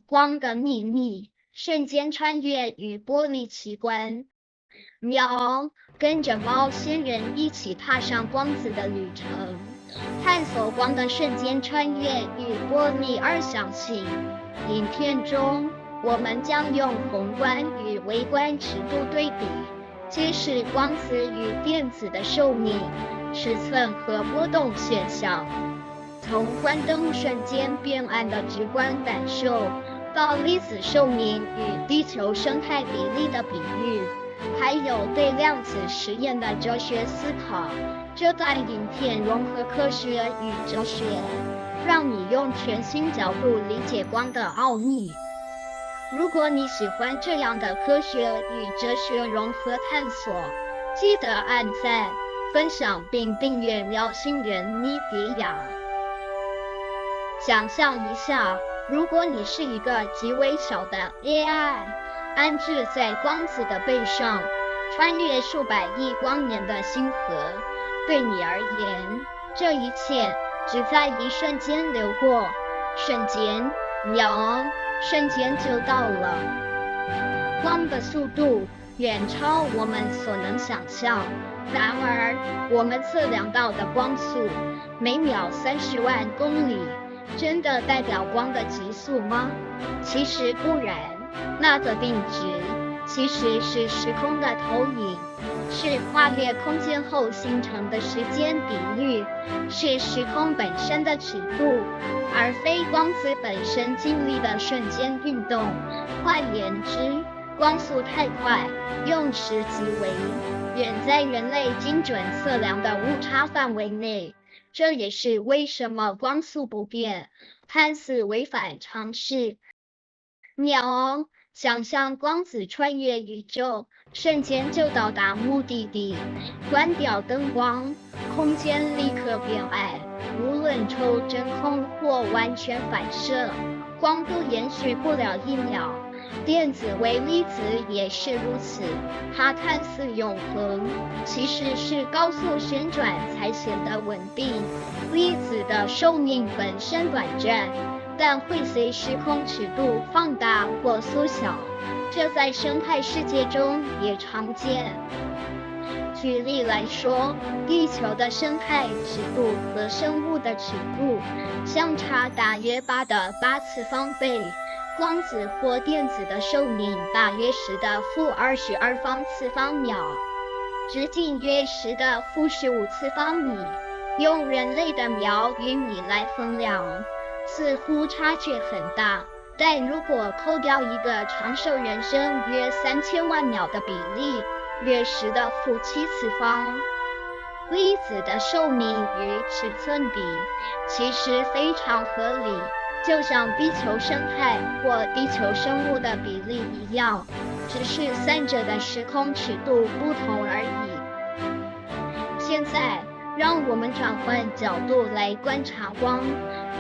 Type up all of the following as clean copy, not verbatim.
光的秘密，瞬间穿越与玻璃奇观。喵，跟着猫仙人一起踏上光子的旅程，探索光的瞬间穿越与玻璃二象性。影片中，我们将用宏观与微观尺度对比，揭示光子与电子的寿命、尺寸和波动现象。从关灯瞬间变暗的直观感受，到粒子寿命与地球生态比例的比喻，还有对量子实验的哲学思考，这段影片融合科学与哲学，让你用全新角度理解光的奥秘。如果你喜欢这样的科学与哲学融合探索，记得按赞、分享并订阅喵星人妮迪亚。想象一下，如果你是一个极微小的 AI， 安置在光子的背上，穿越数百亿光年的星河，对你而言，这一切只在一瞬间流过，瞬间就到了。光的速度远超我们所能想象，然而我们测量到的光速每秒30万公里，真的代表光的极速吗？其实不然，那个定值其实是时空的投影，是跨越空间后形成的时间比率，是时空本身的尺度，而非光子本身经历的瞬间运动。换言之，光速太快，用时极微，远在人类精准测量的误差范围内。这也是为什么光速不变看似违反常识。想象光子穿越宇宙，瞬间就到达目的地，关掉灯光，空间立刻变暗，无论抽真空或完全反射，光都延续不了1秒。电子微粒子也是如此，它看似永恒，其实是高速旋转才显得稳定。粒子的寿命本身短暂，但会随时空尺度放大或缩小，这在生态世界中也常见。举例来说，地球的生态尺度和生物的尺度相差大约8的8次方倍。光子或电子的寿命大约10的-22方次方秒，直径约10的-15次方米。用人类的秒与米来衡量，似乎差距很大，但如果扣掉一个长寿人生约3000万秒的比例，约10的-7次方，粒子的寿命与尺寸比其实非常合理。就像地球生态或地球生物的比例一样，只是三者的时空尺度不同而已。现在，让我们转换角度来观察光。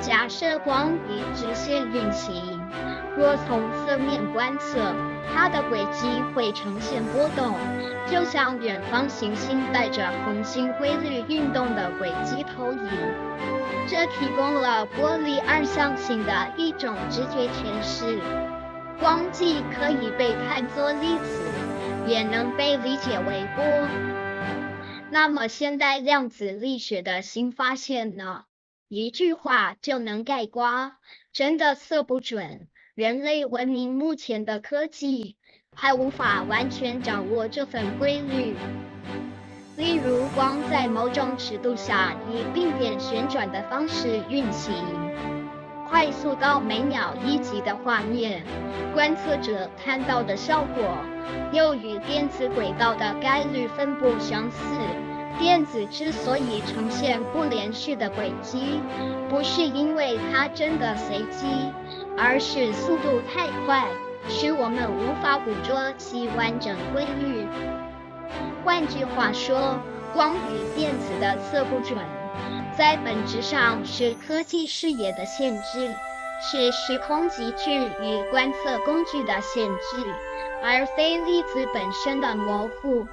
假设光以直线运行，若从侧面观测，它的轨迹会呈现波动，就像远方行星带着恒星规律运动的轨迹投影。这提供了玻璃二象性的一种直觉诠释。光既可以被看作粒子，也能被理解为波。那么现代量子力学的新发现呢？一句话就能概括，真的测不准。人类文明目前的科技还无法完全掌握这份规律。例如，光在某种尺度下以并点旋转的方式运行，快速到每秒1级的画面，观测者看到的效果又与电子轨道的概率分布相似。电子之所以呈现不连续的轨迹，不是因为它真的随机，而是速度太快，使我们无法捕捉其完整规律。换句话说，光与电子的测不准，在本质上是科技视野的限制，是时空集距与观测工具的限制，而非粒子本身的模糊。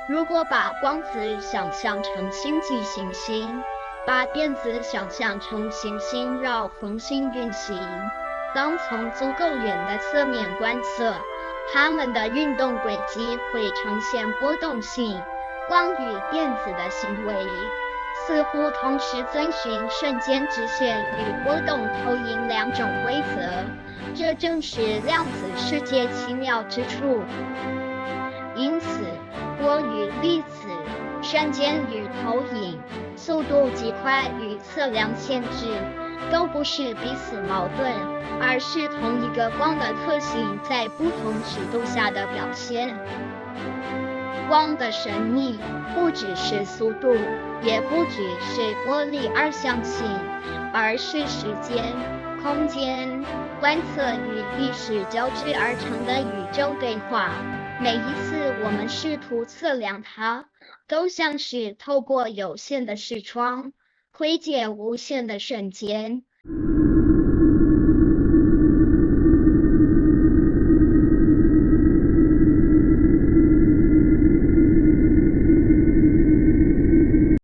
如果把光子想象成星际行星，把电子想象成行星绕恒星运行，当从足够远的侧面观测，它们的运动轨迹会呈现波动性。光与电子的行为似乎同时遵循瞬间直线与波动投影两种规则，这正是量子世界奇妙之处。因此，波与粒子、瞬间与投影、速度极快与测量限制，都不是彼此矛盾，而是同一个光的特性在不同尺度下的表现。光的神秘不只是速度，也不只是波粒二象性，而是时间、空间、观测与历史交织而成的宇宙对话。每一次我们试图测量它，都像是透过有限的视窗，窥见无限的瞬间。